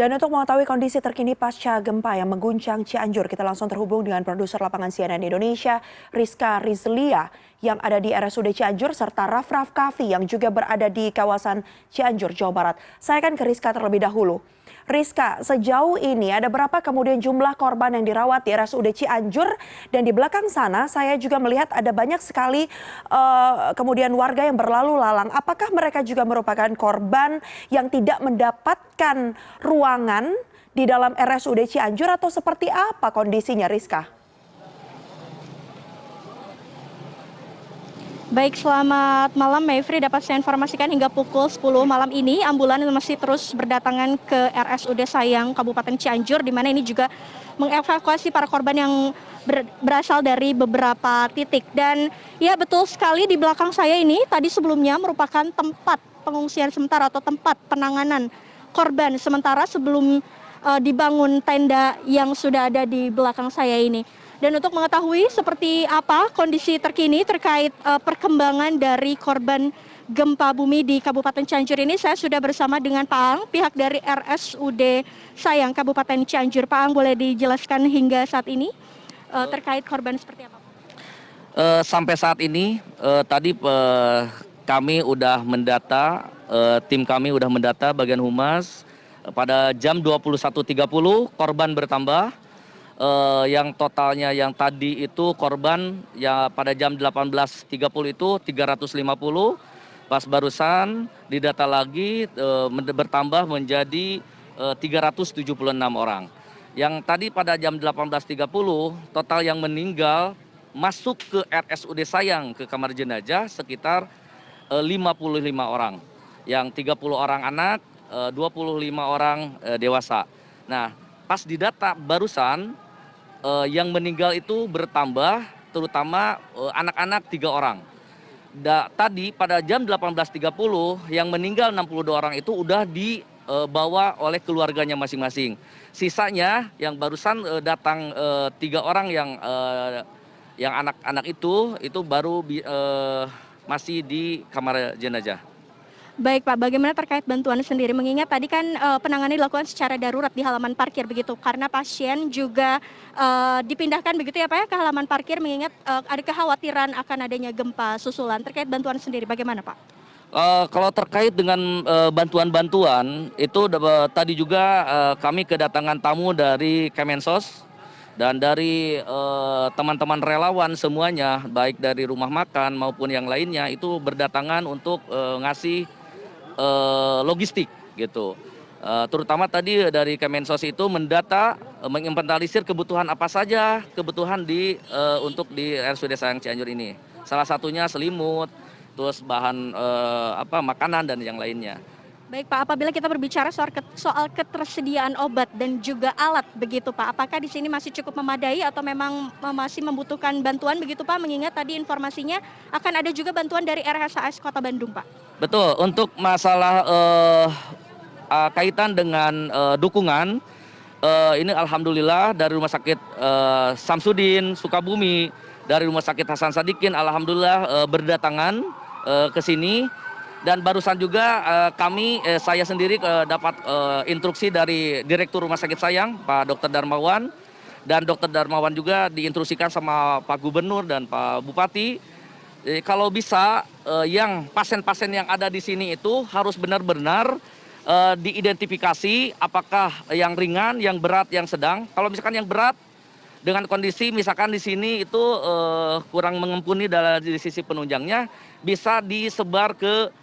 Dan untuk mengetahui kondisi terkini pasca gempa yang mengguncang Cianjur, kita langsung terhubung dengan produser lapangan CNN Indonesia, Rizka Rizlia, yang ada di RSUD Cianjur, serta Raff Kaffi yang juga berada di kawasan Cianjur, Jawa Barat. Saya akan ke Rizka terlebih dahulu. Rizka, sejauh ini ada berapa kemudian jumlah korban yang dirawat di RSUD Cianjur, dan di belakang sana saya juga melihat ada banyak sekali kemudian warga yang berlalu lalang. Apakah mereka juga merupakan korban yang tidak mendapatkan ruangan di dalam RSUD Cianjur atau seperti apa kondisinya, Rizka? Baik, selamat malam Mayfri. Dapat saya informasikan hingga pukul 10 malam ini ambulans masih terus berdatangan ke RSUD Sayang Kabupaten Cianjur, di mana ini juga mengevakuasi para korban yang berasal dari beberapa titik. Dan ya, betul sekali, di belakang saya ini tadi sebelumnya merupakan tempat pengungsian sementara atau tempat penanganan korban sementara sebelum dibangun tenda yang sudah ada di belakang saya ini. Dan untuk mengetahui seperti apa kondisi terkini terkait perkembangan dari korban gempa bumi di Kabupaten Cianjur ini, saya sudah bersama dengan Pak Ang, pihak dari RSUD Sayang Kabupaten Cianjur. Pak Ang, boleh dijelaskan hingga saat ini terkait korban seperti apa? Sampai saat ini tadi kami udah mendata, tim kami udah mendata bagian humas pada jam 21.30 korban bertambah. Yang totalnya yang tadi itu korban ya pada jam 18.30 itu 350, pas barusan didata lagi bertambah menjadi 376 orang. Yang tadi pada jam 18.30 total yang meninggal masuk ke RSUD Sayang ke kamar jenazah sekitar 55 orang. Yang 30 orang anak, 25 orang dewasa. Nah, pas didata barusan yang meninggal itu bertambah, terutama anak-anak 3 orang. Tadi pada jam 18.30 yang meninggal 62 orang itu udah dibawa oleh keluarganya masing-masing. Sisanya yang barusan datang 3 orang yang anak-anak itu baru masih di kamar jenazah. Baik Pak, bagaimana terkait bantuan sendiri? Mengingat tadi kan penanganan dilakukan secara darurat di halaman parkir begitu, karena pasien juga dipindahkan begitu ya Pak ya ke halaman parkir, mengingat ada kekhawatiran akan adanya gempa susulan. Terkait bantuan sendiri bagaimana Pak? Kalau terkait dengan bantuan-bantuan itu tadi juga kami kedatangan tamu dari Kemensos dan dari teman-teman relawan semuanya, baik dari rumah makan maupun yang lainnya, itu berdatangan untuk ngasih logistik gitu. Terutama tadi dari Kemensos itu mendata, menginventarisir kebutuhan apa saja kebutuhan untuk di RSUD Sayang Cianjur ini. Salah satunya selimut, terus bahan makanan dan yang lainnya. Baik Pak, apabila kita berbicara soal ketersediaan obat dan juga alat begitu Pak, apakah di sini masih cukup memadai atau memang masih membutuhkan bantuan begitu Pak? Mengingat tadi informasinya akan ada juga bantuan dari RSHS Kota Bandung Pak. Betul, untuk masalah kaitan dengan dukungan, ini alhamdulillah dari Rumah Sakit Samsudin Sukabumi, dari Rumah Sakit Hasan Sadikin alhamdulillah berdatangan ke sini. Dan barusan juga saya sendiri dapat instruksi dari Direktur Rumah Sakit Sayang, Pak Dr. Darmawan. Dan Dr. Darmawan juga diinstruksikan sama Pak Gubernur dan Pak Bupati. Kalau bisa yang pasien-pasien yang ada di sini itu harus benar-benar diidentifikasi apakah yang ringan, yang berat, yang sedang. Kalau misalkan yang berat dengan kondisi misalkan di sini itu kurang mengampuni dari sisi penunjangnya, bisa disebar ke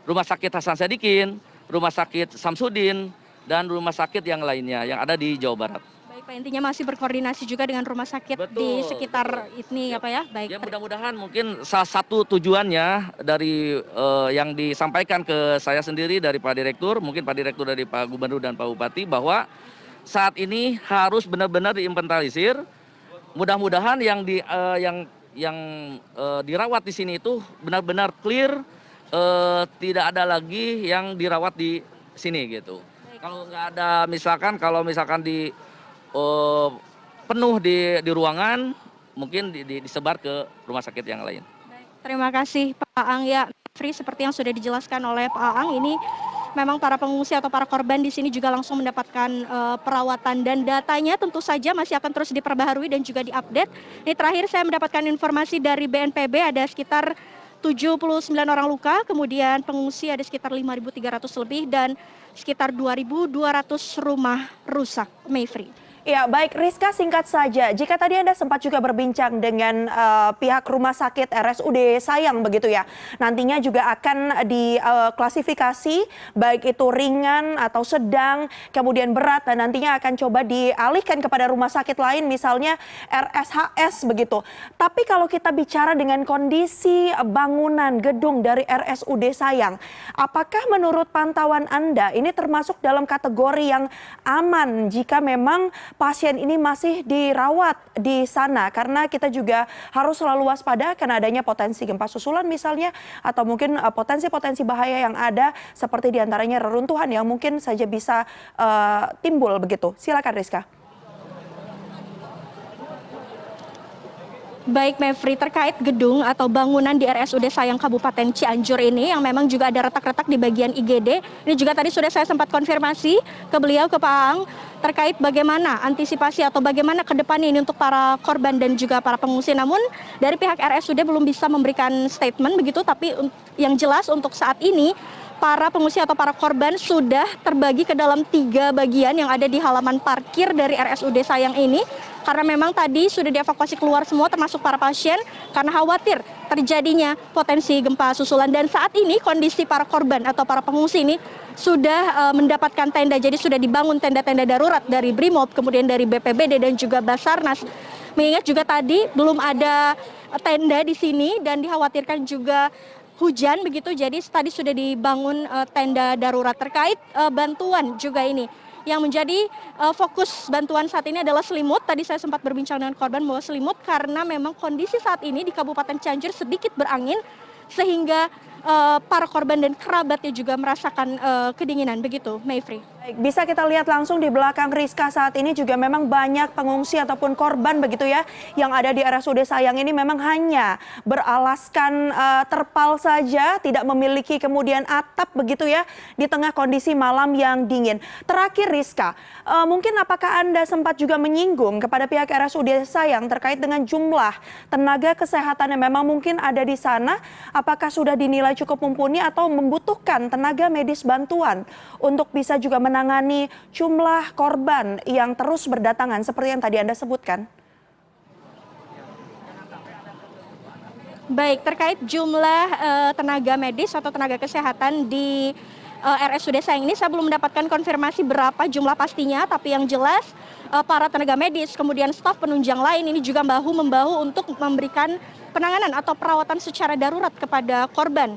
Rumah Sakit Hasan Sadikin, Rumah Sakit Samsudin, dan rumah sakit yang lainnya yang ada di Jawa Barat. Baik Pak, intinya masih berkoordinasi juga dengan rumah sakit. Betul, di sekitar ini ya Pak ya. Baik. Ya, mudah-mudahan mungkin salah satu tujuannya dari yang disampaikan ke saya sendiri dari Pak Direktur, mungkin Pak Direktur dari Pak Gubernur dan Pak Bupati, bahwa saat ini harus benar-benar diinventarisir. Mudah-mudahan yang dirawat di sini itu benar-benar clear, tidak ada lagi yang dirawat di sini gitu. Kalau nggak ada kalau misalkan penuh di ruangan, mungkin disebar ke rumah sakit yang lain. Baik, terima kasih Pak Ang ya. Free, seperti yang sudah dijelaskan oleh Pak Ang, ini memang para pengungsi atau para korban di sini juga langsung mendapatkan perawatan, dan datanya tentu saja masih akan terus diperbaharui dan juga diupdate. Ini terakhir saya mendapatkan informasi dari BNPB ada sekitar 79 orang luka, kemudian pengungsi ada sekitar 5.300 lebih dan sekitar 2.200 rumah rusak. Mayfrey. Ya, baik Rizka, singkat saja. Jika tadi Anda sempat juga berbincang dengan pihak rumah sakit RSUD Sayang begitu ya. Nantinya juga akan diklasifikasi baik itu ringan atau sedang, kemudian berat dan nantinya akan coba dialihkan kepada rumah sakit lain misalnya RSHS begitu. Tapi kalau kita bicara dengan kondisi bangunan gedung dari RSUD Sayang, apakah menurut pantauan Anda ini termasuk dalam kategori yang aman jika memang pasien ini masih dirawat di sana, karena kita juga harus selalu waspada karena adanya potensi gempa susulan misalnya atau mungkin potensi-potensi bahaya yang ada seperti diantaranya reruntuhan yang mungkin saja bisa timbul begitu. Silakan Rizka. Baik Mevri, terkait gedung atau bangunan di RSUD Sayang Kabupaten Cianjur ini yang memang juga ada retak-retak di bagian IGD. Ini juga tadi sudah saya sempat konfirmasi ke beliau, ke Pak Aang, terkait bagaimana antisipasi atau bagaimana ke depannya ini untuk para korban dan juga para pengungsi. Namun dari pihak RSUD belum bisa memberikan statement begitu, tapi yang jelas untuk saat ini para pengungsi atau para korban sudah terbagi ke dalam 3 bagian yang ada di halaman parkir dari RSUD Sayang ini. Karena memang tadi sudah dievakuasi keluar semua termasuk para pasien karena khawatir terjadinya potensi gempa susulan. Dan saat ini kondisi para korban atau para pengungsi ini sudah mendapatkan tenda, jadi sudah dibangun tenda-tenda darurat dari BRIMOB, kemudian dari BPBD dan juga Basarnas. Mengingat juga tadi belum ada tenda di sini dan dikhawatirkan juga hujan begitu, jadi tadi sudah dibangun tenda darurat. Terkait bantuan juga ini yang menjadi fokus bantuan saat ini adalah selimut. Tadi saya sempat berbincang dengan korban bahwa selimut karena memang kondisi saat ini di Kabupaten Cianjur sedikit berangin sehingga para korban dan kerabatnya juga merasakan kedinginan begitu, Mayfrey. Baik, bisa kita lihat langsung di belakang Rizka saat ini juga memang banyak pengungsi ataupun korban begitu ya yang ada di RSUD Sayang ini memang hanya beralaskan terpal saja, tidak memiliki kemudian atap begitu ya di tengah kondisi malam yang dingin. Terakhir Rizka, mungkin apakah Anda sempat juga menyinggung kepada pihak RSUD Sayang terkait dengan jumlah tenaga kesehatan yang memang mungkin ada di sana, apakah sudah dinilai cukup mumpuni atau membutuhkan tenaga medis bantuan untuk bisa juga menangani jumlah korban yang terus berdatangan seperti yang tadi Anda sebutkan? Baik, terkait jumlah tenaga medis atau tenaga kesehatan di RSUD Sayang ini saya belum mendapatkan konfirmasi berapa jumlah pastinya, tapi yang jelas para tenaga medis kemudian staf penunjang lain ini juga bahu-membahu untuk memberikan penanganan atau perawatan secara darurat kepada korban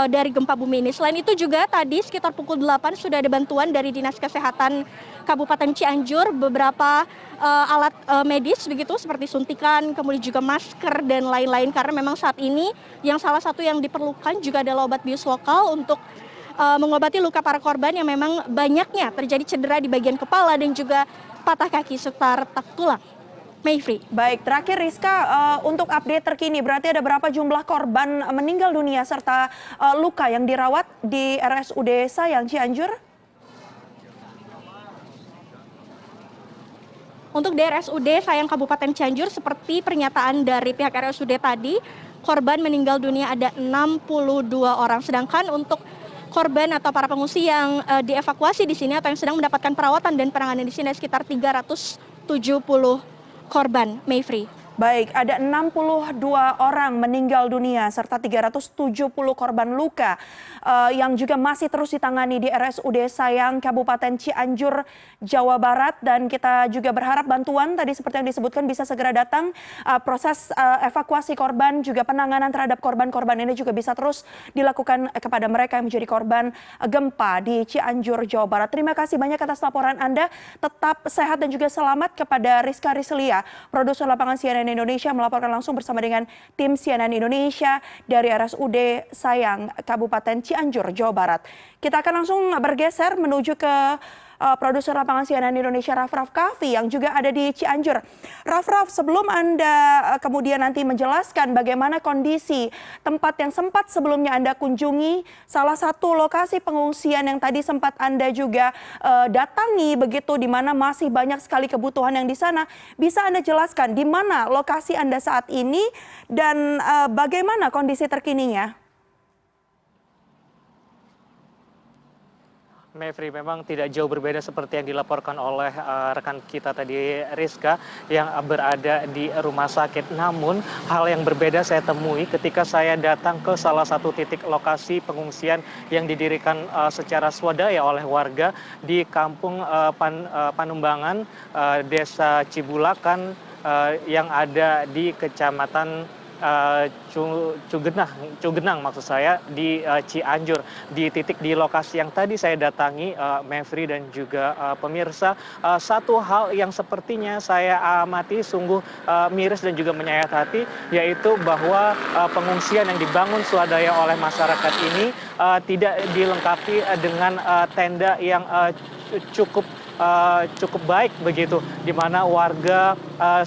dari gempa bumi ini. Selain itu juga tadi sekitar pukul 8 sudah ada bantuan dari Dinas Kesehatan Kabupaten Cianjur, beberapa alat medis begitu seperti suntikan, kemudian juga masker dan lain-lain, karena memang saat ini yang salah satu yang diperlukan juga adalah obat bius lokal untuk mengobati luka para korban yang memang banyaknya terjadi cedera di bagian kepala dan juga patah kaki serta retak tulang. Mayfrey. Baik, terakhir Rizka, untuk update terkini berarti ada berapa jumlah korban meninggal dunia serta luka yang dirawat di RSUD Sayang Cianjur? Untuk di RSUD Sayang Kabupaten Cianjur, seperti pernyataan dari pihak RSUD tadi, korban meninggal dunia ada 62 orang. Sedangkan untuk korban atau para pengungsi yang dievakuasi di sini atau yang sedang mendapatkan perawatan dan penanganan di sini sekitar 370 korban, Mayfrey. Baik, ada 62 orang meninggal dunia serta 370 korban luka yang juga masih terus ditangani di RSUD Sayang Kabupaten Cianjur, Jawa Barat. Dan kita juga berharap bantuan tadi seperti yang disebutkan bisa segera datang. Proses evakuasi korban juga penanganan terhadap korban-korban ini juga bisa terus dilakukan kepada mereka yang menjadi korban gempa di Cianjur, Jawa Barat. Terima kasih banyak atas laporan Anda. Tetap sehat dan juga selamat kepada Rizka Rizlia, produser lapangan CNN Indonesia, melaporkan langsung bersama dengan tim CNN Indonesia dari RSUD Sayang Kabupaten Cianjur, Jawa Barat. Kita akan langsung bergeser menuju ke produser lapangan CNN Indonesia Raff Kaffi yang juga ada di Cianjur. Raff, sebelum Anda kemudian nanti menjelaskan bagaimana kondisi tempat yang sempat sebelumnya Anda kunjungi, salah satu lokasi pengungsian yang tadi sempat Anda juga datangi begitu, di mana masih banyak sekali kebutuhan yang di sana, bisa Anda jelaskan di mana lokasi Anda saat ini dan bagaimana kondisi terkininya? Mevri, memang tidak jauh berbeda seperti yang dilaporkan oleh rekan kita tadi, Rizka, yang berada di rumah sakit. Namun hal yang berbeda saya temui ketika saya datang ke salah satu titik lokasi pengungsian yang didirikan secara swadaya oleh warga di Kampung Panumbangan, Desa Cibulakan, yang ada di Kecamatan Cugenang maksud saya, di Cianjur, di titik di lokasi yang tadi saya datangi, Mevri dan juga pemirsa. Satu hal yang sepertinya saya amati sungguh miris dan juga menyayat hati, yaitu bahwa pengungsian yang dibangun swadaya oleh masyarakat ini tidak dilengkapi dengan tenda yang cukup baik begitu, di mana warga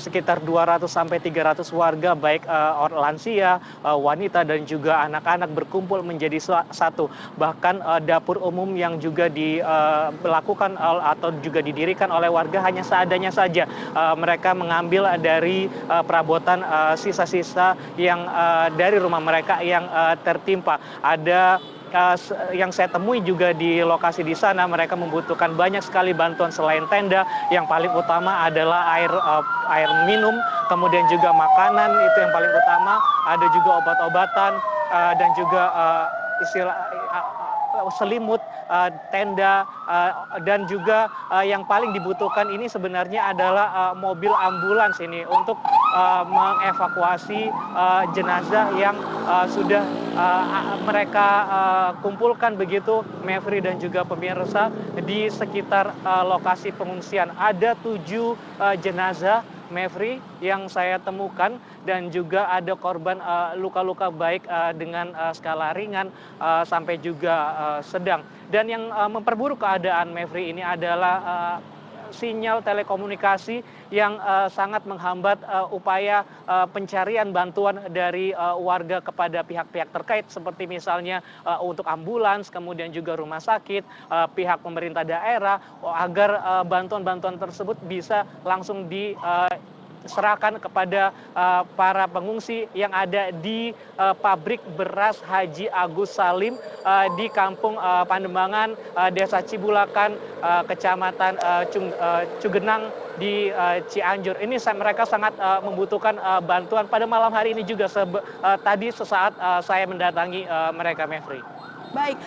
sekitar 200 sampai 300 warga, baik lansia, wanita dan juga anak-anak berkumpul menjadi satu. Bahkan dapur umum yang juga dilakukan atau juga didirikan oleh warga hanya seadanya saja. Mereka mengambil dari perabotan sisa-sisa yang dari rumah mereka yang tertimpa. Ada yang saya temui juga di lokasi di sana, mereka membutuhkan banyak sekali bantuan selain tenda. Yang paling utama adalah air minum, kemudian juga makanan, itu yang paling utama. Ada juga obat-obatan dan juga selimut, tenda, dan juga yang paling dibutuhkan ini sebenarnya adalah mobil ambulans ini untuk mengevakuasi jenazah yang sudah mereka kumpulkan begitu, Mevri dan juga pemirsa, di sekitar lokasi pengungsian. Ada 7 jenazah, Mevri, yang saya temukan, dan juga ada korban luka-luka baik dengan skala ringan sampai juga sedang. Dan yang memperburuk keadaan, Mevri, ini adalah sinyal telekomunikasi yang sangat menghambat upaya pencarian bantuan dari warga kepada pihak-pihak terkait, seperti misalnya untuk ambulans, kemudian juga rumah sakit, pihak pemerintah daerah, agar bantuan-bantuan tersebut bisa langsung diserahkan kepada para pengungsi yang ada di pabrik beras Haji Agus Salim di Kampung Panumbangan, Desa Cibulakan, Kecamatan Cugenang di Cianjur. Ini mereka sangat membutuhkan bantuan pada malam hari ini juga, tadi sesaat saya mendatangi mereka, Mevri. Baik,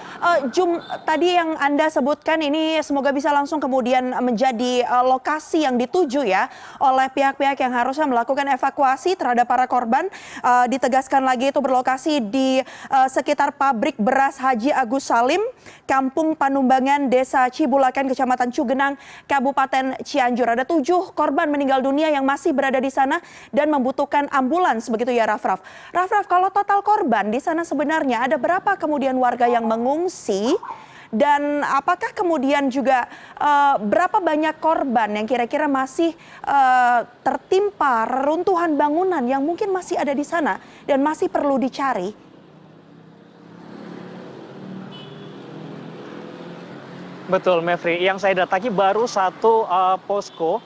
tadi yang Anda sebutkan ini semoga bisa langsung kemudian menjadi lokasi yang dituju ya oleh pihak-pihak yang harusnya melakukan evakuasi terhadap para korban. Ditegaskan lagi itu berlokasi di sekitar pabrik beras Haji Agus Salim, Kampung Panumbangan, Desa Cibulakan, Kecamatan Cugenang, Kabupaten Cianjur. Ada 7 korban meninggal dunia yang masih berada di sana dan membutuhkan ambulans begitu ya, Raff. Raff, kalau total korban di sana sebenarnya ada berapa kemudian warga yang mengungsi, dan apakah kemudian juga berapa banyak korban yang kira-kira masih tertimpa reruntuhan bangunan yang mungkin masih ada di sana dan masih perlu dicari? Betul, Mevri. Yang saya datangi baru satu posko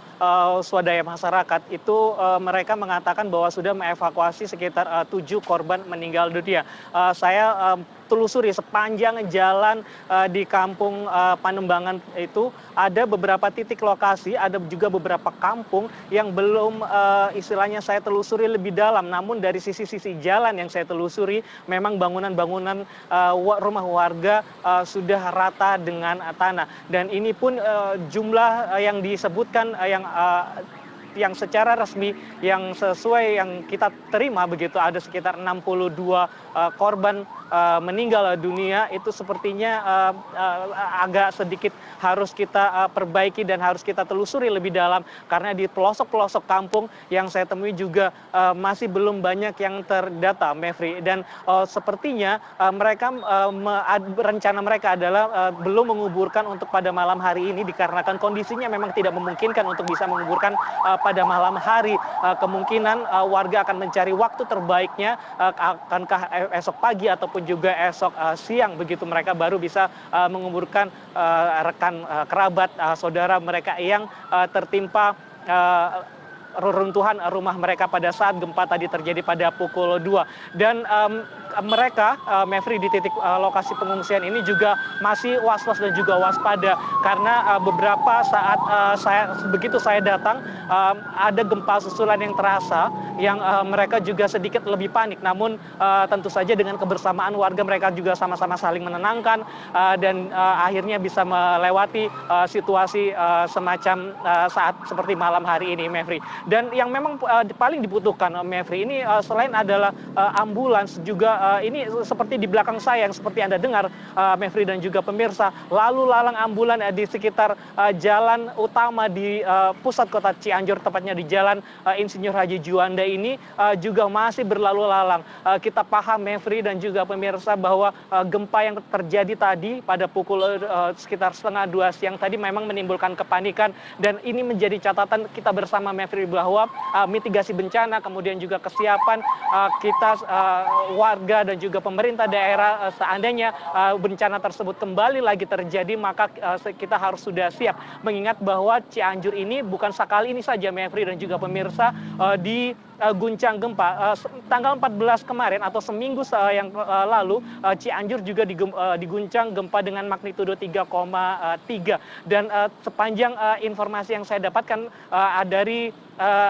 swadaya masyarakat. Itu mereka mengatakan bahwa sudah mengevakuasi sekitar 7 korban meninggal dunia. Saya telusuri sepanjang jalan di Kampung Panumbangan itu, ada beberapa titik lokasi, ada juga beberapa kampung yang belum istilahnya saya telusuri lebih dalam. Namun dari sisi-sisi jalan yang saya telusuri, memang bangunan-bangunan rumah warga sudah rata dengan tanah. Dan ini pun jumlah yang disebutkan yang secara resmi, yang sesuai yang kita terima begitu, ada sekitar 62 korban meninggal dunia itu sepertinya agak sedikit harus kita perbaiki dan harus kita telusuri lebih dalam, karena di pelosok-pelosok kampung yang saya temui juga masih belum banyak yang terdata, Mevri. Dan sepertinya mereka rencana mereka adalah belum menguburkan untuk pada malam hari ini dikarenakan kondisinya memang tidak memungkinkan untuk bisa menguburkan pada malam hari. Kemungkinan warga akan mencari waktu terbaiknya, akankah esok pagi ataupun juga esok siang begitu mereka baru bisa menguburkan rekan kerabat saudara mereka yang tertimpa reruntuhan rumah mereka pada saat gempa tadi terjadi pada pukul 2. Dan mereka, Mevri, di titik lokasi pengungsian ini juga masih was-was dan juga waspada, karena beberapa saat begitu saya datang ada gempa susulan yang terasa, yang mereka juga sedikit lebih panik. Namun tentu saja dengan kebersamaan warga mereka juga sama-sama saling menenangkan dan akhirnya bisa melewati situasi semacam saat seperti malam hari ini, Mevri. Dan yang memang paling dibutuhkan, Mevri, ini selain adalah ambulans, juga ini seperti di belakang saya yang seperti Anda dengar, Mevri dan juga pemirsa, lalu lalang ambulan di sekitar jalan utama di pusat kota Cianjur, tepatnya di Jalan Insinyur Haji Juanda ini juga masih berlalu lalang. Kita paham, Mevri dan juga pemirsa, bahwa gempa yang terjadi tadi pada pukul sekitar 1:30 siang tadi memang menimbulkan kepanikan, dan ini menjadi catatan kita bersama, Mevri, bahwa mitigasi bencana kemudian juga kesiapan kita warga dan juga pemerintah daerah, seandainya bencana tersebut kembali lagi terjadi, maka kita harus sudah siap, mengingat bahwa Cianjur ini bukan sekali ini saja, Mevri dan juga pemirsa, di guncang gempa. Tanggal 14 kemarin atau seminggu yang lalu, Cianjur juga diguncang gempa dengan magnitudo 3,3. Dan sepanjang informasi yang saya dapatkan dari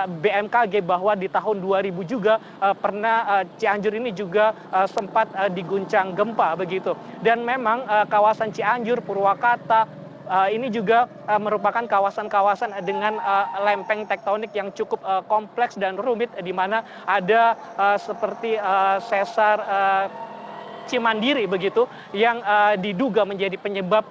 BMKG, bahwa di tahun 2000 juga pernah Cianjur ini juga sempat diguncang gempa begitu. Dan memang kawasan Cianjur, Purwakarta, ini juga merupakan kawasan-kawasan dengan lempeng tektonik yang cukup kompleks dan rumit, di mana ada seperti sesar Cimandiri begitu, yang diduga menjadi penyebab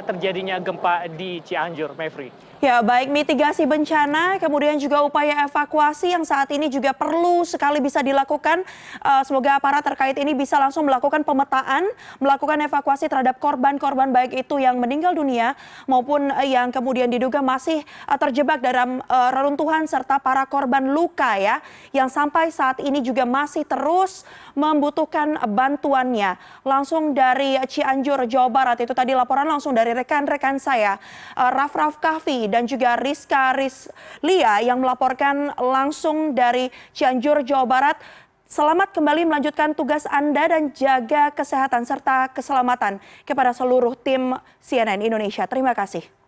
terjadinya gempa di Cianjur, Mevri. Ya, baik mitigasi bencana, kemudian juga upaya evakuasi yang saat ini juga perlu sekali bisa dilakukan. Semoga aparat terkait ini bisa langsung melakukan pemetaan, melakukan evakuasi terhadap korban-korban, baik itu yang meninggal dunia maupun yang kemudian diduga masih terjebak dalam reruntuhan, serta para korban luka ya, yang sampai saat ini juga masih terus membutuhkan bantuannya. Langsung dari Cianjur, Jawa Barat, itu tadi laporan langsung dari rekan-rekan saya, Raff Kahvi dan juga Rizka Rizlia yang melaporkan langsung dari Cianjur, Jawa Barat. Selamat kembali melanjutkan tugas Anda dan jaga kesehatan serta keselamatan kepada seluruh tim CNN Indonesia. Terima kasih.